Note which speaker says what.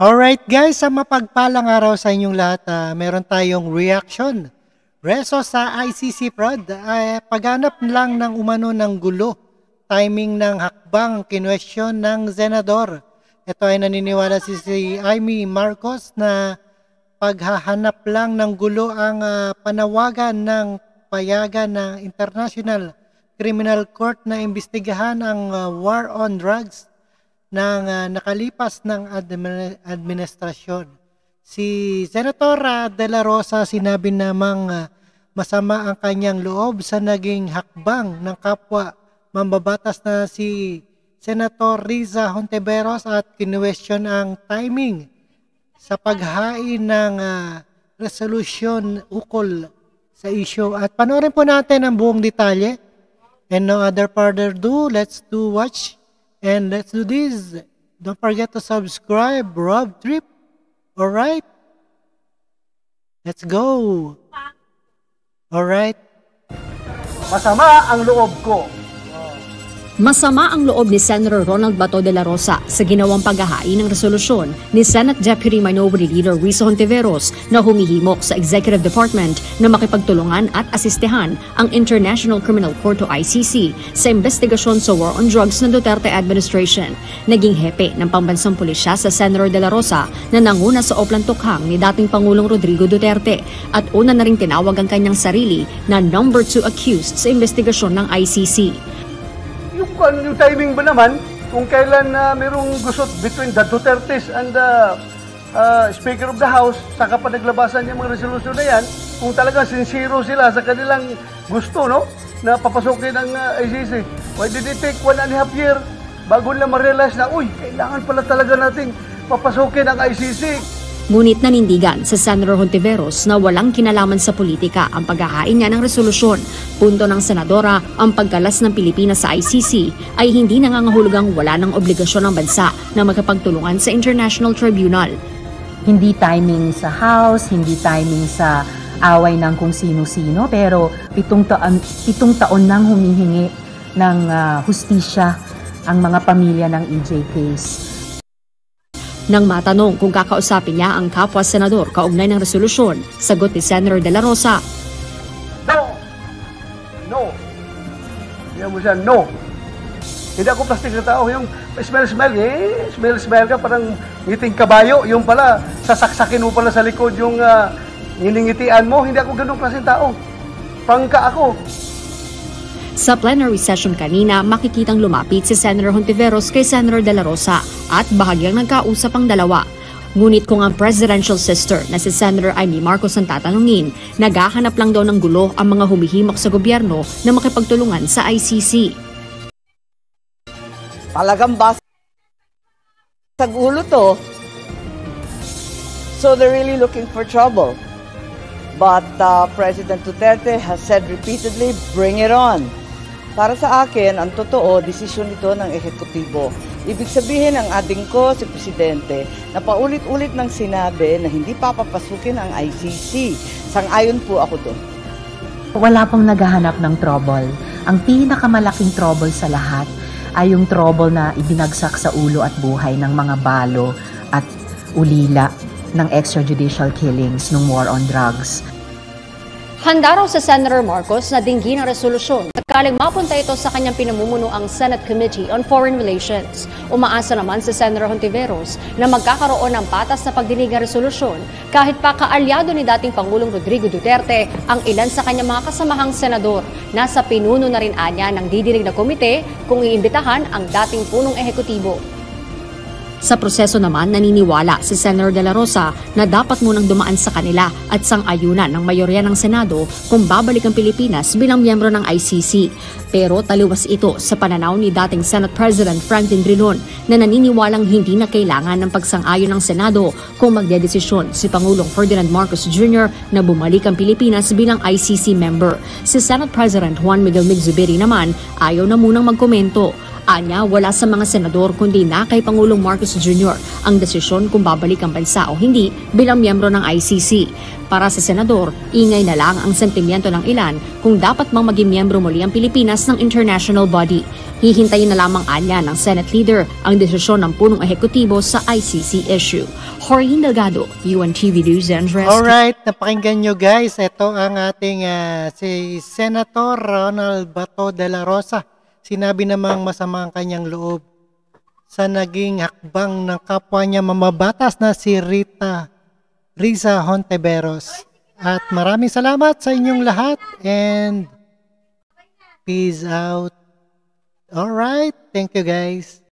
Speaker 1: Alright guys, sa mapagpalang araw sa inyong lahat, meron tayong reaction. Reso sa ICC Prod, paghanap lang ng umano ng gulo. Timing ng hakbang, kinwestiyon ng senador. Ito ay naniniwala si Amy Marcos na paghahanap lang ng gulo ang panawagan ng payagan ng International Criminal Court na imbestigahan ang war on drugs ng nakalipas ng administrasyon. Si Senator De La Rosa sinabi namang masama ang kanyang loob sa naging hakbang ng kapwa mambabatas na si Senator Riza Hontiveros at kinwestiyon ang timing sa paghain ng resolusyon ukol sa issue. At panoorin po natin ang buong detalye. And no other further ado, let's watch. And let's do this. Don't forget to subscribe, Rob Trip. Alright? Let's go. Alright?
Speaker 2: Masama ang loob ko.
Speaker 3: Masama ang loob ni Senator Ronald Bato de la Rosa sa ginawang paghahain ng resolusyon ni Senate Deputy Minority Leader Riza Hontiveros na humihimok sa Executive Department na makipagtulungan at asistehan ang International Criminal Court o ICC sa investigasyon sa war on drugs ng Duterte administration. Naging hepe ng pambansang pulisya sa Senator de la Rosa na nanguna sa oplang tukhang ni dating Pangulong Rodrigo Duterte at una na rin tinawag ang kanyang sarili na number 2 accused sa investigasyon ng ICC.
Speaker 2: Yung timing ba naman, kung kailan mayroong gusot between the Dutertes and the Speaker of the House, saka pa naglabasan yung mga resolution na yan, kung talagang sincero sila sa kanilang gusto, no, na papasukin ang ICC. Why did it take 1.5 years bago nila ma-realize na, uy, kailangan pala talaga nating papasukin ang ICC?
Speaker 3: Ngunit nanindigan sa Senator Hontiveros na walang kinalaman sa politika ang paghahain niya ng resolusyon. Punto ng senadora, ang pagkalas ng Pilipinas sa ICC ay hindi nangangahulugang wala ng obligasyon ng bansa na magkapagtulungan sa International Tribunal.
Speaker 4: Hindi timing sa House, hindi timing sa away ng kung sino-sino, pero 7 taon nang humihingi ng hustisya ang mga pamilya ng EJ case.
Speaker 3: Nang matanong kung kakausapin niya ang kapwa senador kaugnay ng resolusyon, sagot ni Senator De La Rosa,
Speaker 2: No. Yan mo siya, no. Hindi ako plastic na tao. Yung smell ka, parang ngiting kabayo. Yung pala, sasaksakin mo pala sa likod yung nginingitian mo. Hindi ako ganun klaseng tao. Pangka ako.
Speaker 3: Sa plenary session kanina, makikitang lumapit si Senator Hontiveros kay Senator De La Rosa at bahagyang nagkausap ang dalawa. Ngunit kung ang presidential sister na si Senator Amy Marcos ang tatanungin, naghahanap lang daw ng gulo ang mga humihimok sa gobyerno na makipagtulungan sa ICC.
Speaker 5: Talagang basag ulo to. So they're really looking for trouble. But President Duterte has said repeatedly, bring it on. Para sa akin, ang totoo, desisyon ito ng ehekutibo. Ibig sabihin, ang ading ko, si Presidente, na paulit-ulit nang sinabi na hindi papapasukin ang ICC. Sang-ayon po ako doon.
Speaker 4: Wala pong naghahanap ng trouble. Ang pinakamalaking trouble sa lahat ay yung trouble na ibinagsak sa ulo at buhay ng mga balo at ulila ng extrajudicial killings ng war on drugs.
Speaker 3: Handa raw sa Senator Marcos na dinggin ang resolusyon sakaling mapunta ito sa kanyang pinamumunuang Senate Committee on Foreign Relations. Umaasa naman si Senator Hontiveros na magkakaroon ng patas na pagdinig ng resolusyon kahit pa kaalyado ni dating Pangulong Rodrigo Duterte ang ilan sa kanyang mga kasamahang senador. Nasa pinuno na rin anya ng didinig na komite kung iimbitahan ang dating punong ehekutibo. Sa proseso naman, naniniwala si Senator De La Rosa na dapat munang dumaan sa kanila at sang-ayunan ng mayorya ng Senado kung babalik ang Pilipinas bilang miyembro ng ICC. Pero taliwas ito sa pananaw ni dating Senate President Franklin Drilon na naniniwalang hindi na kailangan ng pagsang-ayon ng Senado kung magdedesisyon si Pangulong Ferdinand Marcos Jr. na bumalik ang Pilipinas bilang ICC member. Si Senate President Juan Miguel Mig Zubiri naman ayaw na munang magkomento. Anya, wala sa mga senador kundi na kay Pangulong Marcos Jr. ang desisyon kung babalik ang bansa o hindi bilang miyembro ng ICC. Para sa senador, ingay na lang ang sentimiento ng ilan kung dapat mang maging miyembro muli ang Pilipinas ng international body. Hihintayin na lamang anya ng Senate leader ang desisyon ng punong ehekutibo sa ICC issue. Jorge Delgado, UNTV News and Rescue.
Speaker 1: Alright, napakinggan nyo guys. Ito ang ating si Senator Ronald Bato de la Rosa. Sinabi namang masama ang kanyang loob sa naging hakbang ng kapwa niya mamabatas na si Risa Hontiveros. At maraming salamat sa inyong lahat and peace out. Alright, thank you guys.